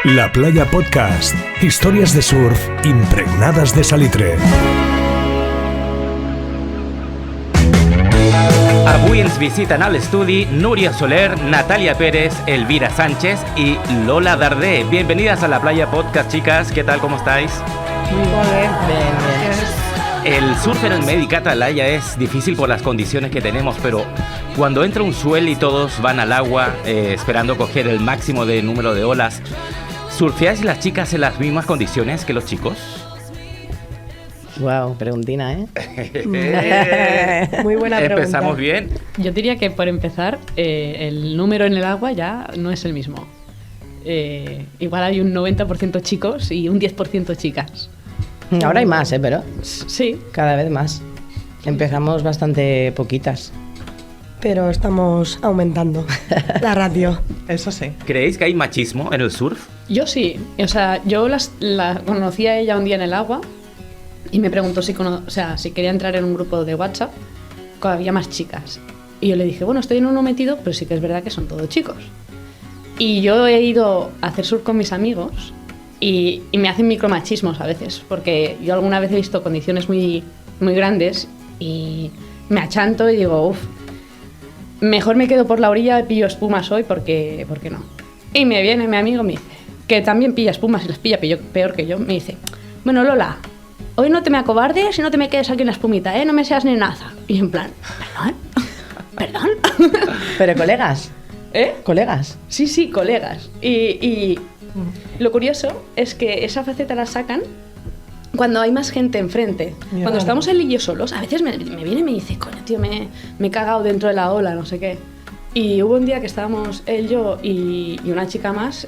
La Playa Podcast. Historias de surf impregnadas de salitre. Avui ens visiten a l'estudi Núria Soler, Natalia Pérez, Elvira Sánchez y Lola Dardé. Bienvenidas a La Playa Podcast, chicas. ¿Qué tal? ¿Cómo estáis? Muy bien. El surf en el Medi Catalaya es difícil por las condiciones que tenemos, pero cuando entra un swell y todos van al agua esperando coger el máximo de número de olas, ¿surfeáis las chicas en las mismas condiciones que los chicos? Wow, preguntina, ¿eh? Muy buena pregunta. Empezamos bien. Yo diría que por empezar, el número en el agua ya no es el mismo. Igual hay un 90% chicos y un 10% chicas. Ahora hay más, pero Sí. cada vez más. Empezamos bastante poquitas. Pero estamos aumentando la ratio. Eso sí. ¿Creéis que hay machismo en el surf? Yo sí. O sea, yo la conocí a ella un día en el agua y me preguntó si quería entrar en un grupo de WhatsApp que había más chicas. Y yo le dije, bueno, estoy en uno metido, pero sí que es verdad que son todos chicos. Y yo he ido a hacer surf con mis amigos y me hacen micromachismos a veces, porque yo alguna vez he visto condiciones muy, muy grandes y me achanto y digo, uff, mejor me quedo por la orilla y pillo espumas hoy porque no. Y me viene mi amigo y me dice, que también pilla espumas y las pilla peor que yo, me dice, bueno, Lola, hoy no te me acobardes y no te me quedes aquí en la espumita, ¿eh? No me seas ni naza. Y en plan, ¿perdón? Pero colegas. ¿Eh? ¿Colegas? Sí, colegas. Y lo curioso es que esa faceta la sacan cuando hay más gente enfrente. Mira. Cuando estamos él y yo solos, a veces me viene y me dice, coño, tío, me he cagado dentro de la ola, no sé qué. Y hubo un día que estábamos él, yo y una chica más,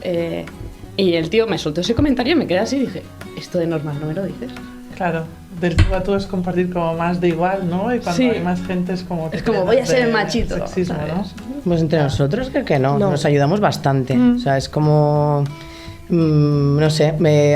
y el tío me soltó ese comentario y me quedé así y dije, esto de normal, ¿no me lo dices? Claro, del tú a tú es compartir como más de igual, ¿no? Y cuando Sí. hay más gente es como... Es como, voy a ser el de machito, sexismo, ¿no? ¿sabes? Pues entre nosotros creo que no. No. Nos ayudamos bastante. O sea, es como... no sé,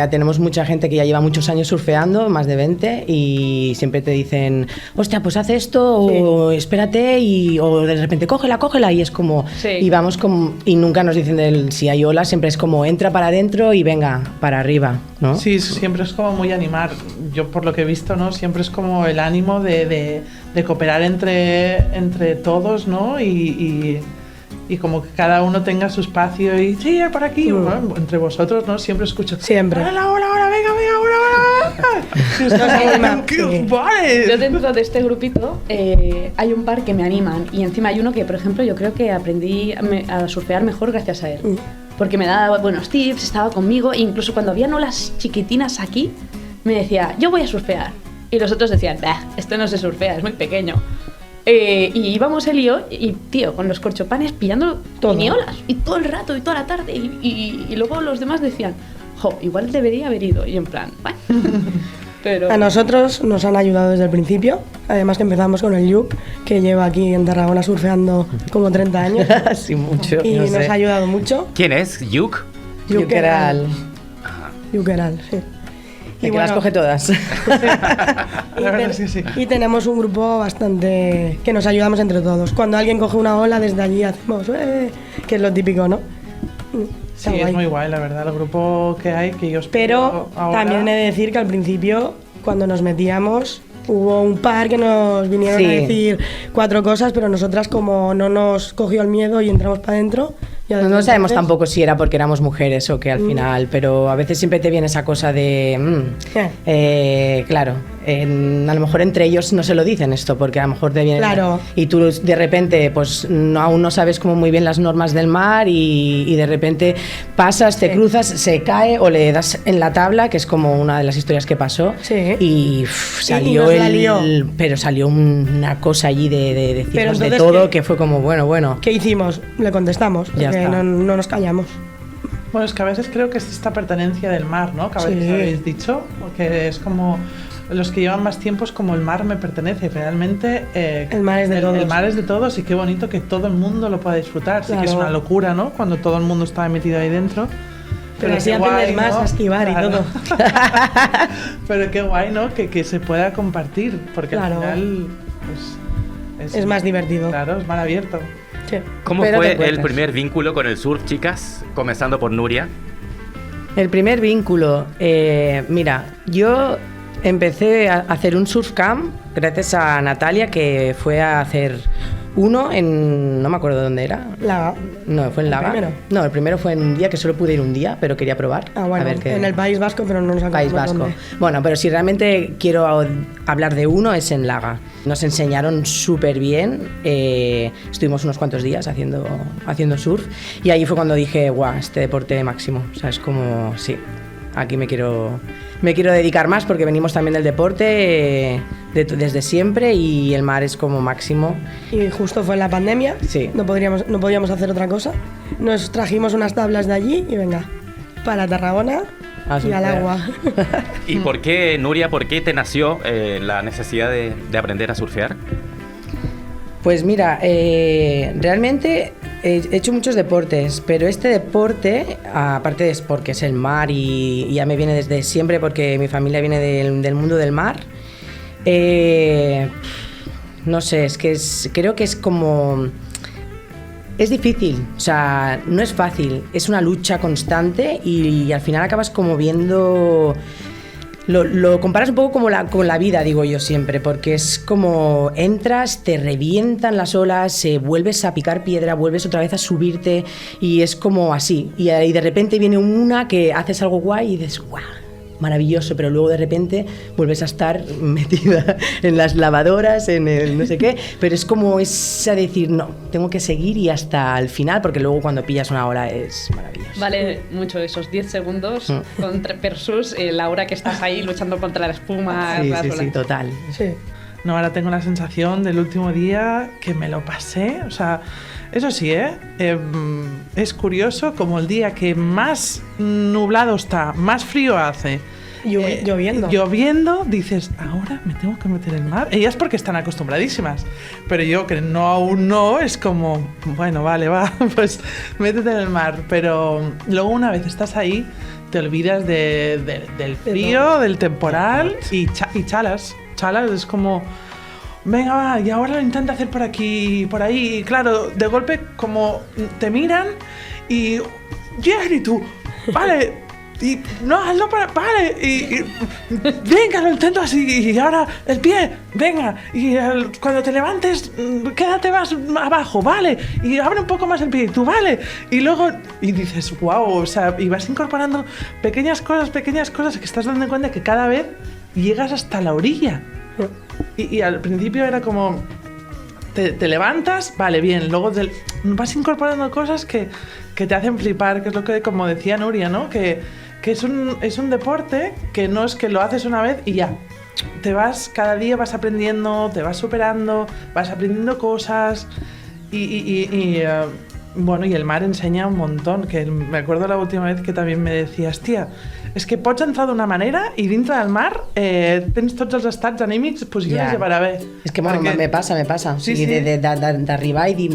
tenemos mucha gente que ya lleva muchos años surfeando, más de 20, y siempre te dicen, hostia, pues haz esto, o espérate, o de repente cógela, y es como, Sí. y vamos como, y nunca nos dicen si hay olas, siempre es como, entra para adentro y venga, para arriba, ¿no? Sí, siempre es como muy animar. Yo por lo que he visto, ¿no? Siempre es como el ánimo de cooperar entre todos, ¿no? Y como que cada uno tenga su espacio y sí, por aquí, bueno, entre vosotros, ¿no? Siempre escucho. Siempre. Hola, venga, hola. ¡Qué guay! Yo dentro de este grupito hay un par que me animan y encima hay uno que, por ejemplo, yo creo que aprendí a surfear mejor gracias a él. Porque me daba buenos tips, estaba conmigo e incluso cuando había olas chiquitinas aquí, me decía, yo voy a surfear. Y los otros decían, bah, esto no se surfea, es muy pequeño. Y íbamos él y yo, y tío, con los corchopanes pillando Todo. ni olas, y todo el rato, y toda la tarde, y luego los demás decían, jo, igual debería haber ido, y en plan, bueno. Pero... A nosotros nos han ayudado desde el principio. Además que empezamos con el Yuk, que lleva aquí en Tarragona surfeando como 30 años. Sí, mucho, Y no nos sé. ha ayudado mucho. ¿Quién es? ¿Yuk? Yukeral. Yukeral, sí. El que las coge todas. La verdad es que sí. Y tenemos un grupo bastante... que nos ayudamos entre todos. Cuando alguien coge una ola, desde allí hacemos... que es lo típico, ¿no? Está Sí, es guay. muy guay, la verdad, el grupo que hay, que yo espero Pero ahora... también he de decir que al principio, cuando nos metíamos, hubo un par que nos vinieron Sí. a decir 4 cosas, pero nosotras como no nos cogió el miedo y entramos para adentro... No sabemos tampoco si era porque éramos mujeres o que al final, pero a veces siempre te viene esa cosa de, claro, a lo mejor entre ellos no se lo dicen esto, porque a lo mejor te viene Claro. y tú de repente pues aún no sabes como muy bien las normas del mar y de repente pasas, te cruzas, se cae o le das en la tabla, que es como una de las historias que pasó, Sí. y salió nos la lió. pero salió una cosa allí de decirnos de entonces, todo que fue como bueno. ¿Qué hicimos? Le contestamos, Ya porque está. no nos callamos. Bueno, es que a veces creo que es esta pertenencia del mar, ¿no? Que a veces Sí. habéis dicho, porque es como... Los que llevan más tiempo es como el mar me pertenece. Realmente El mar es de todos. El mar es de todos y qué bonito que todo el mundo lo pueda disfrutar. Sí que es Claro. una locura, ¿no? Cuando todo el mundo está metido ahí dentro. Pero así qué aprendes guay, más ¿no? a esquivar y todo. Pero qué guay, ¿no? Que se pueda compartir, porque Claro. al final pues, Es más divertido. Claro, es mar abierto. Sí. ¿Cómo Pero fue te el encuentras. primer vínculo con el surf, chicas? Comenzando por Nuria. El primer vínculo. Mira, yo empecé a hacer un surf camp gracias a Natalia, que fue a hacer uno en... no me acuerdo dónde era. Laga. No, fue en Laga. ¿El primero? No, el primero fue en un día que solo pude ir un día, pero quería probar. Ah, bueno, a ver qué... en el País Vasco, pero no nos País acordamos Vasco. dónde. Bueno, pero si realmente quiero hablar de uno es en Laga. Nos enseñaron súper bien. Estuvimos unos cuantos días haciendo surf y ahí fue cuando dije, guau, este deporte máximo. O sea, es como, sí, aquí me quiero dedicar más porque venimos también del deporte desde siempre y el mar es como máximo. Y justo fue en la pandemia, Sí. no podíamos hacer otra cosa. Nos trajimos unas tablas de allí y venga, para Tarragona y al surfear. agua. ¿Y por qué, Nuria, por qué te nació la necesidad de aprender a surfear? Pues mira, realmente he hecho muchos deportes, pero este deporte, aparte es porque es el mar y ya me viene desde siempre porque mi familia viene del mundo del mar, no sé, creo que es como... Es difícil, o sea, no es fácil, es una lucha constante y al final acabas como viendo... Lo comparas un poco como con la vida, digo yo siempre, porque es como entras, te revientan las olas, vuelves a picar piedra, vuelves otra vez a subirte y es como así. Y de repente viene una que haces algo guay y dices, guau, maravilloso, pero luego de repente vuelves a estar metida en las lavadoras, en el no sé qué, pero es como es a decir, no, tengo que seguir y hasta el final, porque luego cuando pillas una ola es maravilloso. Vale mucho esos 10 segundos versus la hora que estás ahí luchando contra la espuma. Sí, las sí, olas. sí, total. Sí. No, ahora tengo la sensación del último día que me lo pasé. O sea, eso sí, es curioso como el día que más nublado está, más frío hace. Lloviendo. Lloviendo, dices, ahora me tengo que meter en el mar. Ellas porque están acostumbradísimas. Pero yo que no, aún no, es como, bueno, vale, va, pues métete en el mar. Pero luego una vez estás ahí, te olvidas del frío, del temporal y chalas. Chalas es como, venga, va, y ahora lo intenta hacer por aquí, por ahí. Y claro, de golpe como te miran y, y tú, vale, y no, hazlo para, vale, y venga, lo intento así, y ahora el pie, venga, y cuando te levantes, quédate más abajo, vale, y abre un poco más el pie, y tú, vale, y luego, y dices, wow, o sea, y vas incorporando pequeñas cosas, que estás dando cuenta que cada vez llegas hasta la orilla. Y al principio era como, te levantas, vale, bien, luego vas incorporando cosas que te hacen flipar, que es lo que, como decía Nuria, ¿no? Que es un deporte que no es que lo haces una vez y ya. Cada día vas aprendiendo, te vas superando, vas aprendiendo cosas bueno, y el mar enseña un montón, que me acuerdo la última vez que también me decías, tía, és que pots entrar d'una manera i dintre del mar tens tots els estats anímics possibles de parar bé. És que bueno, me passa. Sí, O sigui, d'arribar i dir...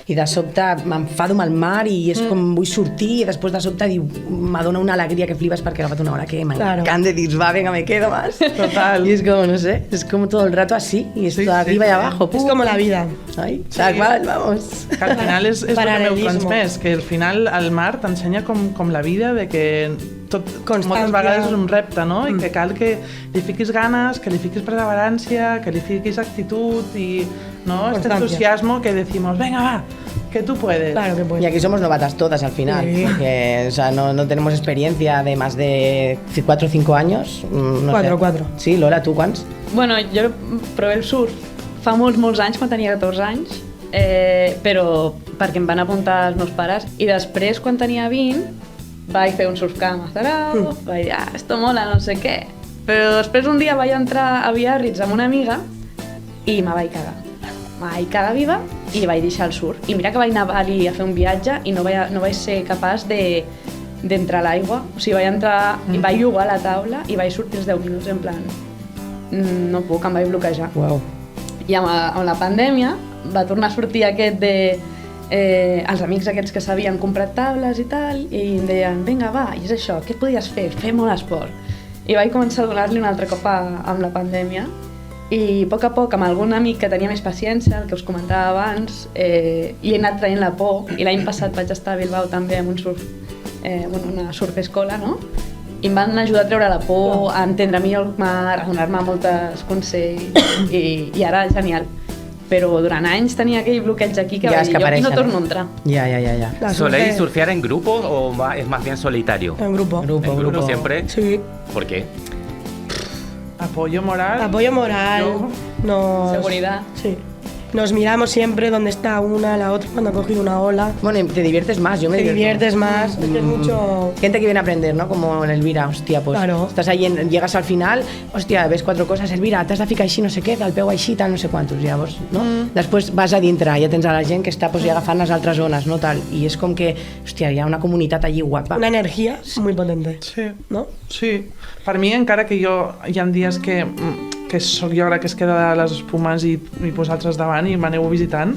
I de sobte m'enfado amb el mar i és com vull sortir i després de sobte m'adona una alegria que flipes perquè he agafat una hora que m'encanta i dius, va, venga, me quedo más. Total. Y es como, no sé, es como todo el rato así y es todo arriba y abajo. Es como la vida. Ai, tal qual, vamos. Que al final és el que m'heu transmès, que al final el mar t'ensenya com la vida, de que tot moltes vegades és un repte, no? I que cal que li fiquis ganes, que li fiquis perseverància, que li fiquis actitud i este entusiasmo que decimos, venga, va, que tú puedes. Claro que puedes. Y aquí somos novatas todas al final, Sí. porque o sea, no tenemos experiencia de más de 4 o 5 años. No Cuatro. Sí, Lola, ¿tú cuántos? Bueno, jo prové el surf fa molts anys, quan tenia 14 anys, però perquè em van apuntar els meus pares, i després, quan tenia 20, vaig fer un surfcamp a Zarao, vaig dir, esto mola, no sé què. Però després un dia vaig entrar a Biarritz amb una amiga i me vaig cagar. Me vaig cagar viva i vaig deixar el surf. I mira que vaig anar a Bali a fer un viatge i no vaig ser capaç d'entrar a l'aigua. O sigui, vaig entrar i vaig jugar a la taula i vaig sortir els 10 minuts en plan... No puc, em vaig bloquejar. Wow. I amb la pandèmia va tornar a sortir aquest de... els amics aquests que s'havien comprat tables i tal, i em deien, vinga, va, i és això, què podies fer? Fer molt esport. I vaig començar a donar-li un altre cop amb la pandèmia, i a poc, amb algun amic que tenia més paciència, el que us comentava abans, li he anat traient la por, i l'any passat vaig estar a Bilbao també amb un surf una surf escola, no? I em van ajudar a treure la por, a entendre millor el mar, a donar-me molts consells i ara genial. Però durant anys tenia aquell bloqueig aquí que Ya es que jo aquí no apareixen, torno a entrar. Ya. La ¿Soléis surfe- surfear en grupo o es más bien solitario? En grupo. Grupo, ¿En grupo siempre? Sí. ¿Por qué? Apoyo moral. Apoyo moral. Yo- Nos... Seguridad. Sí. Nos miramos siempre dónde está una, la otra, cuando ha cogido una ola. Bueno, y te diviertes más, yo me Te divierto. diviertes más. Es que es mucho... Gente que viene a aprender, ¿no? Como en Elvira, hostia, pues Claro. estás ahí, llegas al final, hostia, ves 4 coses, Elvira, t'has de ficar així, no sé què, del peu així, tal, no sé quantos, llavors, no? Després vas a dintre, ja tens a la gent que està pues, ja agafant les altres zones, no? Tal, i és com que, hòstia, hi ha una comunitat allí guapa. Una energía muy potente. Sí. ¿No? Sí, per mi encara que jo hi ha dies que sóc jo la que es queda de les espumes i vosaltres davant i m'aneu visitant,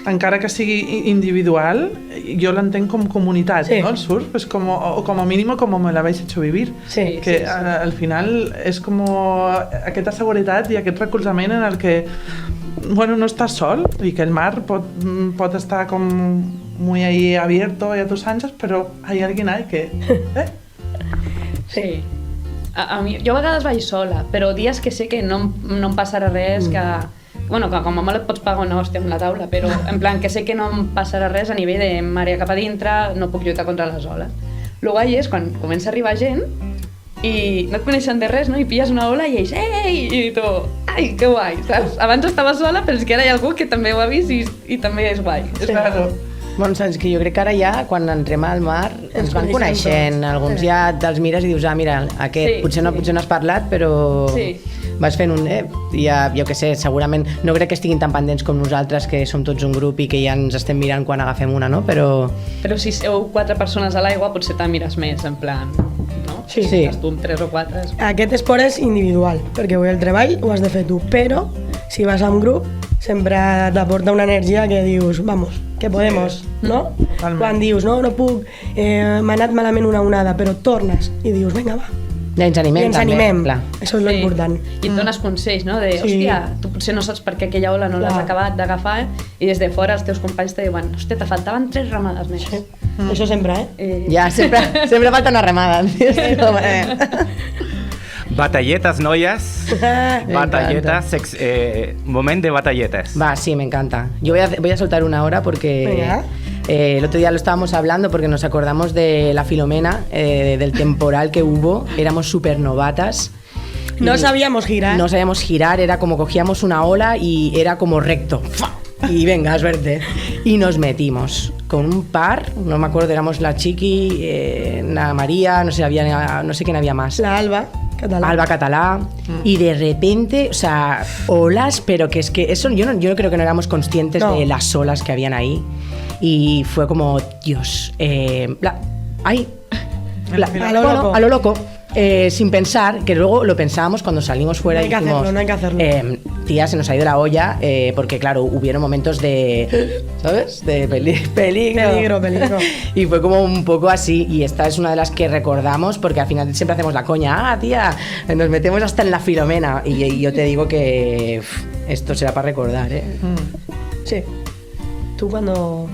encara que sigui individual, jo l'entenc com comunitat, Sí. ¿no? El surf es como mínimo como me l'habéis hecho vivir. Sí, Que al final és com aquesta seguretat i aquest recolzament en el que bueno, no estàs sol i que el mar pot estar com muy ahí abierto y a tus anchas, pero hay alguien ahí que... Sí. A mi, jo a vegades vaig sola, però dies que sé que no em passarà res, que com a molt et pots pagar una hòstia amb la taula, però en plan que sé que no em passarà res a nivell de marea cap a dintre, no puc lluitar contra les oles. Lo guai és quan comença a arribar gent i no et coneixen de res, no? I pilles una ola i ells, ei! I tu, ai, que guai, saps? Abans estava sola, però és que ara hi ha algú que també ho ha vist i també és guai. És claro. Bueno, saps que jo crec que ara ja, quan entrem al mar, ens van coneixem coneixent. tots. Alguns Sí. ja te'ls mires i dius, ah, mira, aquest, Sí, potser no has parlat, però Sí. vas fent un... ja, jo què sé, segurament no crec que estiguin tan pendents com nosaltres, que som tots un grup i que ja ens estem mirant quan agafem una, no? Però... Però si sou 4 persones a l'aigua, potser te'n mires més, en plan, no? Sí. Sí. Estàs tu amb 3 o 4. Aquest esport és individual, perquè avui el treball ho has de fer tu, però si vas a un grup sempre t'aporta una energia que dius, vamos, que podemos, no? Totalment. Quan dius, no puc, m'ha anat malament una onada, però tornes i dius, vinga, va, Ja ens i animem ens també, animem. clar. Això és lo important. I et dones consells, no? De, hòstia, tu potser no saps per què aquella ola no l'has Clar. acabat d'agafar i des de fora els teus companys te diuen, hòstia, te faltaven 3 ramades més. Sí. Això sempre, Ja, sempre falta una remada. Batalletas, noies. Batalletas, moment de batalletas. Va, sí, me encanta. Yo voy a soltar una hora porque Venga. el otro día lo estábamos hablando porque nos acordamos de la Filomena, del temporal que hubo. Éramos súper novatas. No Y sabíamos girar. No sabíamos girar, era como cogíamos una ola y era como recto. ¡Fa! Y venga, a suerte. Y nos metimos con un par, no me acuerdo, éramos la Chiqui, la María, no sé quién había más. La Alba, català. Alba Catalá, y de repente, o sea, olas, pero que es que eso yo no creo que no éramos conscientes No. de las olas que habían ahí. Y fue como, Dios, A lo loco. a lo loco. Sin pensar, que luego lo pensábamos cuando salimos fuera No hay y que dijimos, hacerlo, no hay que hacerlo. Tía, se nos ha ido la olla, porque claro, hubieron momentos de, ¿sabes? De peligro. Peligro. Y fue como un poco así, y esta es una de las que recordamos, porque al final siempre hacemos la coña, tía, nos metemos hasta en la Filomena, y yo te digo que esto será para recordar, ¿eh? Sí. Tú cuando...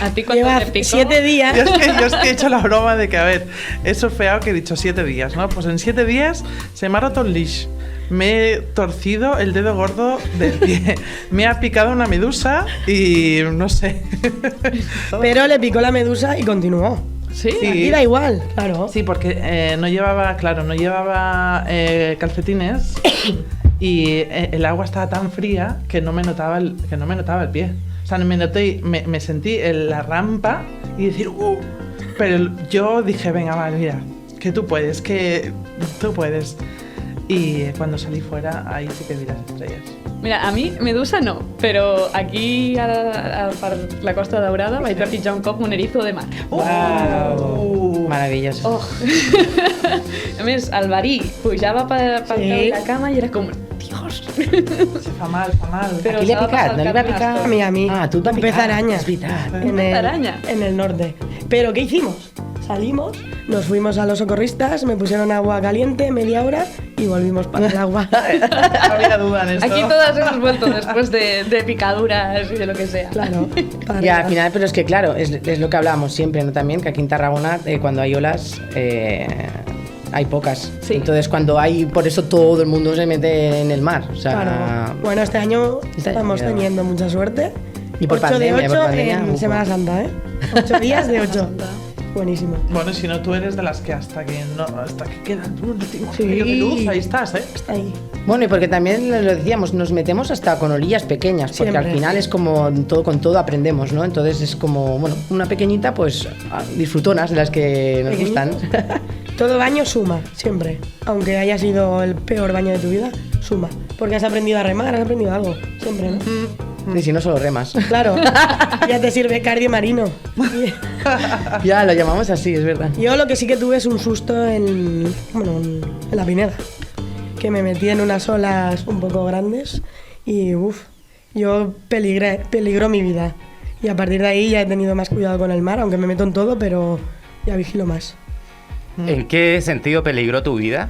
A ti cuando Llevas te picó... 7 días... Yo es que he hecho la broma de que, a ver, he surfeado que he dicho 7 días, ¿no? Pues en 7 días se me ha roto el leash. Me he torcido el dedo gordo del pie. Me ha picado una medusa y no sé. Pero le picó la medusa y continuó. Sí? Sí. Y da igual, claro. Sí, porque no llevaba calcetines y el agua estaba tan fría que no me notaba el pie. O sea, me sentí en la rampa y decir, pero yo dije, venga, vale, mira, que tú puedes. Y cuando salí fuera, ahí sí que vi las estrellas. Mira, a mi Medusa no, però aquí per la Costa Daurada vaig trepitjar un cop un erizo de mar. Maravilloso. Oh. A més, el verí pujava per Sí. la cama i era com, Dios. Se fa mal. Però Aquí li ha s'ha de picat, passar no el li va cap picar? una A mí. Ah, tu et va Un picar. pez araña. És veritat. En araña. en el norte. Pero ¿qué hicimos? salimos, nos fuimos a los socorristas, me pusieron agua caliente, media hora y volvimos para el agua. No había duda en esto. Aquí todas hemos vuelto después de picaduras y de lo que sea. Claro. para Ya, arriba. al final, pero es que claro, es lo que hablábamos siempre, ¿no? También, que aquí en Tarragona, cuando hay olas, hay pocas. Sí. Entonces, cuando hay, por eso todo el mundo se mete en el mar. O sea, Claro. Bueno, este año Este estamos año. teniendo mucha suerte. Y por 8 pandemia, de por 8 pandemia, en ufo. Semana Santa, ¿eh? 8 días de 8. Buenísimo. Bueno, si no, tú eres de las que hasta que quedan un Sí. rayo de luz, ahí estás, ¿eh? Está ahí. Bueno, y porque también lo decíamos, nos metemos hasta con olillas pequeñas, porque Siempre. al final es como todo con todo aprendemos, ¿no? Entonces es como, bueno, una pequeñita, pues disfrutonas de las que nos Pequeñita. gustan. Todo baño suma, siempre. Aunque haya sido el peor baño de tu vida, suma. Porque has aprendido a remar, has aprendido algo. Siempre, ¿no? Y si no, solo remas. Claro. Ya te sirve cardio marino. Ya lo llamamos así, es verdad. Yo lo que sí que tuve es un susto en la Pineda. Que me metí en unas olas un poco grandes y yo peligró mi vida. Y a partir de ahí ya he tenido más cuidado con el mar, aunque me meto en todo, pero ya vigilo más. ¿En qué sentido peligró tu vida?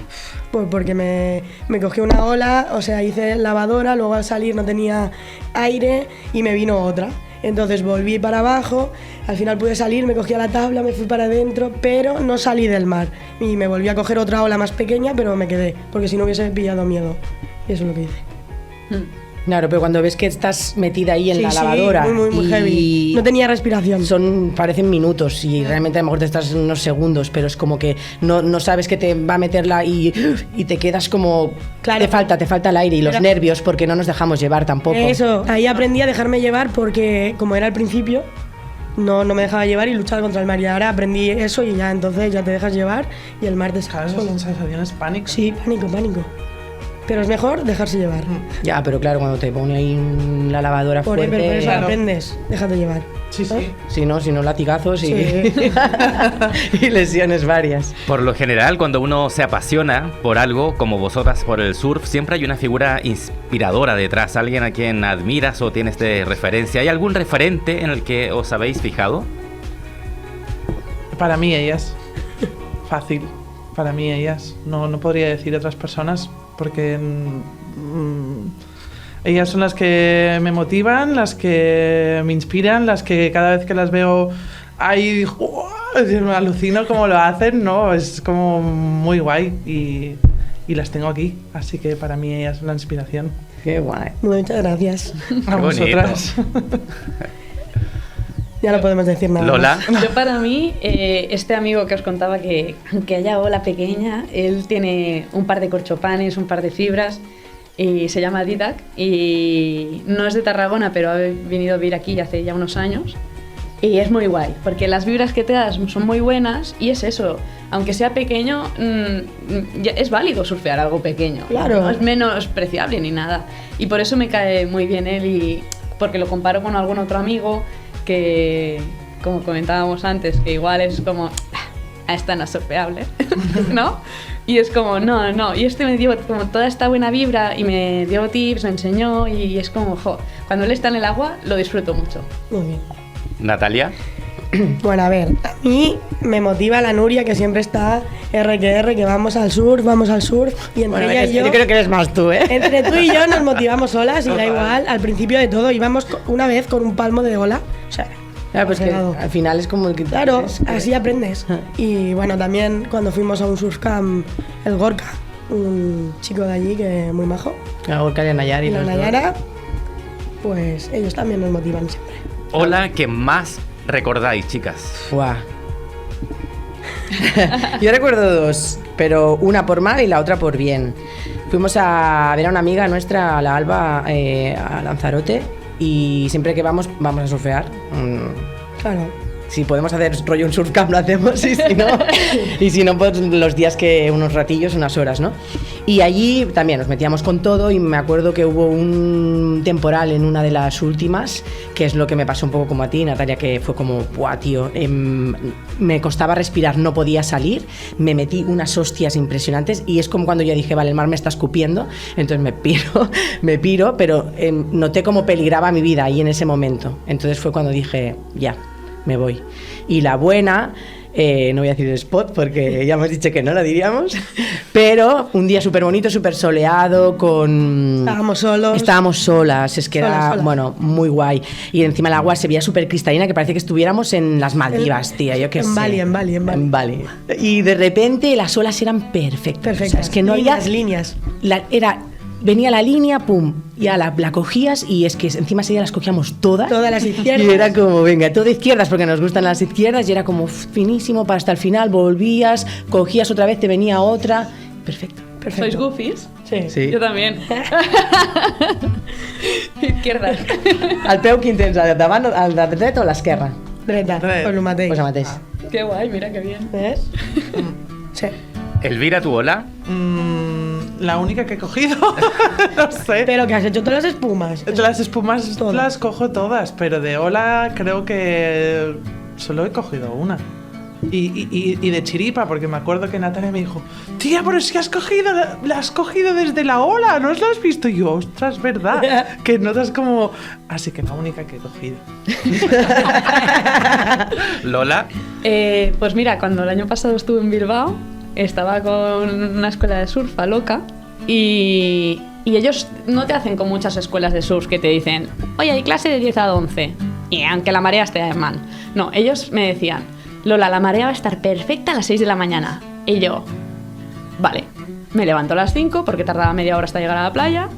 Pues porque me cogí una ola, o sea, hice lavadora, luego al salir no tenía aire y me vino otra. Entonces volví para abajo, al final pude salir, me cogí a la tabla, me fui para adentro, pero no salí del mar. Y me volví a coger otra ola más pequeña, pero me quedé, porque si no hubiese pillado miedo. Y eso es lo que hice. Claro, pero cuando ves que estás metida ahí en Sí, la sí, lavadora muy y heavy. No tenía respiración. parecen minutos y realmente a lo mejor te estás en unos segundos, pero es como que no sabes que te va a meterla y te quedas como... Claro. Te falta el aire y los Pero- nervios porque no nos dejamos llevar tampoco. Eso, ahí aprendí a dejarme llevar porque, como era al principio, no me dejaba llevar y luchaba contra el mar. Y ahora aprendí eso y ya entonces ya te dejas llevar y el mar te saca ¿Sabes? solo. Esas sensaciones pánico. Sí, pánico. Pero es mejor dejarse llevar. Ya, pero claro, cuando te pone ahí en la lavadora Por fuerte... eso Claro. aprendes, déjate llevar. Sí, sí. Si no latigazos y, Sí. y lesiones varias. Por lo general, cuando uno se apasiona por algo, como vosotras por el surf, siempre hay una figura inspiradora detrás, alguien a quien admiras o tienes de referencia. ¿Hay algún referente en el que os habéis fijado? Para mí ellas. Fácil. Para mí ellas. No podría decir otras personas porque ellas son las que me motivan, las que me inspiran, las que cada vez que las veo ahí me alucino cómo lo hacen, ¿no? Es como muy guay y las tengo aquí. Así que para mí ellas son la inspiración. Qué guay. Muchas gracias. A Qué bonito. vosotras. Ya no podemos decir nada. Lola. más. Yo para mí, este amigo que os contaba que aunque haya ola pequeña, él tiene un par de corchopanes, un par de fibras y se llama Didac y no es de Tarragona, pero ha venido a vivir aquí hace ya unos años y es muy guay porque las vibras que te das son muy buenas y es eso, aunque sea pequeño, ya es válido surfear algo pequeño, Claro. no es menospreciable ni nada y por eso me cae muy bien él y porque lo comparo con algún otro amigo que, como comentábamos antes, que igual es como, a esta no es surfeable, ¿no? Y es como, no, y este me dio como toda esta buena vibra y me dio tips, me enseñó y es como, cuando él está en el agua lo disfruto mucho. Muy bien. Natalia. Bueno, a ver, a mí me motiva la Nuria que siempre está que vamos al surf y entre ella y yo creo que eres más tú, ¿eh? Entre tú y yo nos motivamos solas y da igual, al principio de todo íbamos una vez con un palmo de ola, o sea, Claro, pues que congelado. al final es como el que... Claro, es que- así aprendes. Y bueno, también cuando fuimos a un surf camp, el Gorka, un chico de allí que muy majo, Claro, Gorka y Nayara y y la los dos. Nayara, pues ellos también nos motivan siempre. Hola, ¿qué más recordáis, chicas? Buah. Yo recuerdo dos, pero una por mal y la otra por bien. Fuimos a ver a una amiga nuestra, a la Alba, a Lanzarote, y siempre que vamos a surfear. Claro. Si podemos hacer rollo un surf camp lo hacemos y si no pues los días que unos ratillos, unas horas, ¿no? Y allí también nos metíamos con todo y me acuerdo que hubo un temporal en una de las últimas, que es lo que me pasó un poco como a ti, Natalia, que fue como, ¡buah, tío! Me costaba respirar, no podía salir, me metí unas hostias impresionantes y es como cuando yo dije, vale, el mar me está escupiendo, entonces me piro, pero noté cómo peligraba mi vida ahí en ese momento. Entonces fue cuando dije, ya, me voy. Y la buena No voy a decir el spot porque ya hemos dicho que no lo diríamos. Pero un día súper bonito, súper soleado, con... Estábamos solas, es que era, bueno, muy guay. Y encima el agua se veía súper cristalina, que parece que estuviéramos en las Maldivas, tía, yo qué sé. En Bali. Y de repente las olas eran perfectas. Perfectas. O sea, es que no había... líneas. Venía la línea, pum, ya la cogías y es que encima ese día las cogíamos todas. Todas las izquierdas. Y era como, venga, todo izquierdas porque nos gustan las izquierdas y era como finísimo para hasta el final, volvías, cogías otra vez, te venía otra. Perfecto. ¿Sois goofies? Sí. Yo también. Izquierdas. Al peu quin tens, al davant, al dret o a l'esquerra? Dreta, pues el mateix. Pues el mateix. Qué guay, mira qué bien. ¿Ves? Sí. Elvira, ¿tu ola? La única que he cogido. No sé. Pero que has hecho todas las espumas. Las espumas Todas. las cojo todas, pero de ola creo que solo he cogido una. Y de chiripa, porque me acuerdo que Natalia me dijo: tía, pero es que la has cogido desde la ola, ¿no os la has visto? Y yo, ostras, ¿verdad? Que notas como... Así que la única que he cogido. Lola. Pues mira, cuando el año pasado estuve en Bilbao, estaba con una escuela de surf a loca y ellos no te hacen con muchas escuelas de surf que te dicen: oye, hay clase de 10 a 11 y aunque la marea esté mal. No, ellos me decían: Lola, la marea va a estar perfecta a las 6 de la mañana. Y yo, vale, me levanto a las 5 porque tardaba media hora hasta llegar a la playa.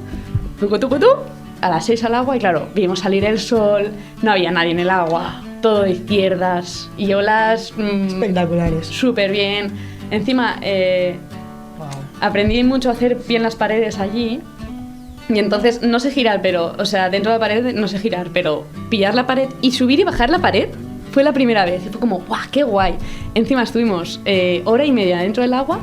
A las 6 al agua y claro, vimos salir el sol, no había nadie en el agua, todo de izquierdas y olas espectaculares. Súper bien. Encima, aprendí mucho a hacer bien las paredes allí. Y entonces no sé girar, pero, o sea, dentro de la pared no sé girar, pero pillar la pared y subir y bajar la pared fue la primera vez. Y fue como, ¡guau, qué guay! Encima estuvimos hora y media dentro del agua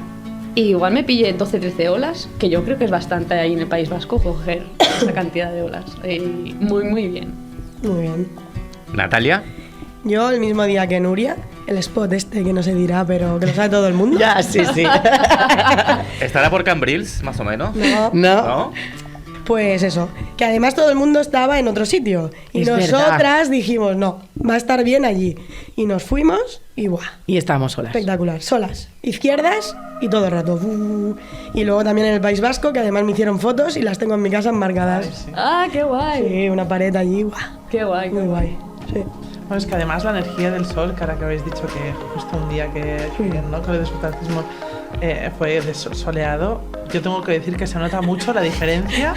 y igual me pillé 12-13 olas, que yo creo que es bastante ahí en el País Vasco coger esa cantidad de olas. Muy, muy bien. Muy bien. Natalia. Yo el mismo día que Nuria, el spot este que no se dirá, pero que lo sabe todo el mundo. Ya, sí. ¿Estará por Cambrils, más o menos? No. Pues eso, que además todo el mundo estaba en otro sitio. Y Es nosotras verdad. dijimos, no, va a estar bien allí. Y nos fuimos y ¡buah! Y estábamos solas. Espectacular, solas, izquierdas y todo el rato. Y luego también en el País Vasco, que además me hicieron fotos y las tengo en mi casa enmarcadas. Sí. ¡Ah, qué guay! Sí, una pared allí, ¡buah! ¡Qué guay! Muy guay. Sí. Bueno, es que además la energía del sol, que ahora que habéis dicho que justo un día que ¿no? que lo disfrutastismo fue soleado, yo tengo que decir que se nota mucho la diferencia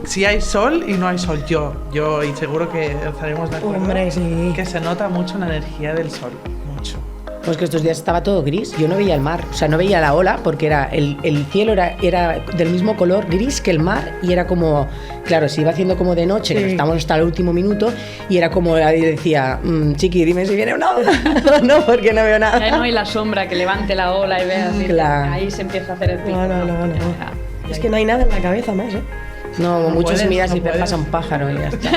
si hay sol y no hay sol. Yo y seguro que estaremos de acuerdo. Hombre, sí. Que se nota mucho la energía del sol, mucho. Pues que estos días estaba todo gris, yo no veía el mar, o sea, no veía la ola porque el cielo era del mismo color gris que el mar y era como, claro, se iba haciendo como de noche, que estábamos hasta el último minuto y era como, ahí decía, chiqui, dime si viene una ola. No, porque no veo nada. Ya no hay la sombra que levante la ola y veas, Claro. ahí se empieza a hacer el pico. No. Es que no hay nada en la cabeza más, ¿eh? No, muchos puedes, miras no y puedes. pasa un pájaro y ya está.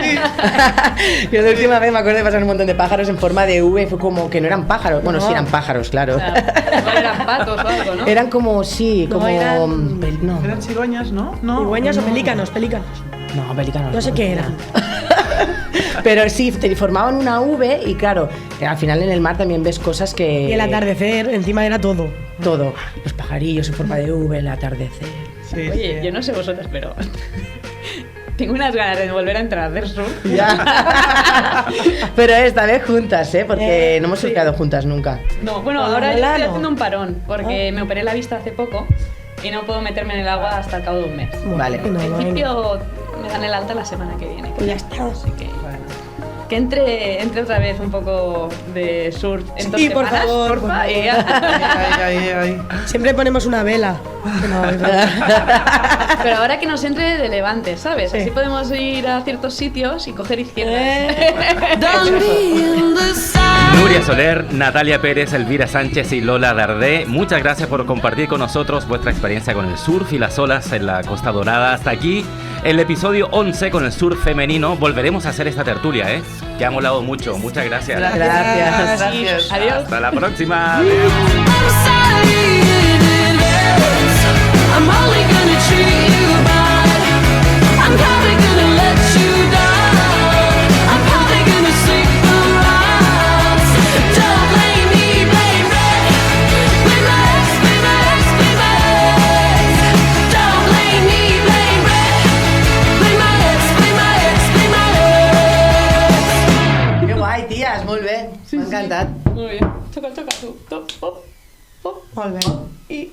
Yo la última vez me acuerdo de pasar un montón de pájaros en forma de V, fue como que no eran pájaros, bueno, sí eran pájaros, claro. Igual eran patos o algo, ¿no? Eran como, sí, No, como... No, Eran cigüeñas, ¿no? Cigüeñas o pelícanos. no, pelícanos. No sé qué eran. Pero sí, te formaban una V y claro, al final en el mar también ves cosas que... Y el atardecer, encima era todo. Todo, los pajarillos en forma de V, el atardecer. Sí, Oye, sí. yo no sé vosotras, pero tengo unas ganas de volver a entrar a hacer surf. Ya. Pero esta vez juntas, ¿eh? Porque no hemos surfeado juntas nunca. No, bueno, Con ahora la yo estoy Lola, haciendo no. un parón, porque me operé la vista hace poco y no puedo meterme en el agua hasta el cabo de un mes. Vale. En principio me dan el alta la semana que viene. Pues ya está. Así que entre otra vez un poco de surf en 2 Sí, por semanas, favor, porfa, por favor. y ya. Ahí. Siempre ponemos una vela. No, Pero ahora que nos entre de levante, ¿sabes? Sí. Así podemos ir a ciertos sitios y coger izquierdas. Nuria Soler, Natalia Pérez, Elvira Sánchez y Lola Dardé, muchas gracias por compartir con nosotros vuestra experiencia con el surf y las olas en la Costa Dorada. Hasta aquí el episodio 11 con el surf femenino. Volveremos a hacer esta tertulia, que ha molado mucho. Muchas gracias. Gracias. Adiós. Hasta la próxima. I'm only gonna treat you bad. I'm probably gonna let you down. I'm probably gonna sink the rocks. Don't blame me, blame toca tú. Top, pop, pop. Molt bé. I...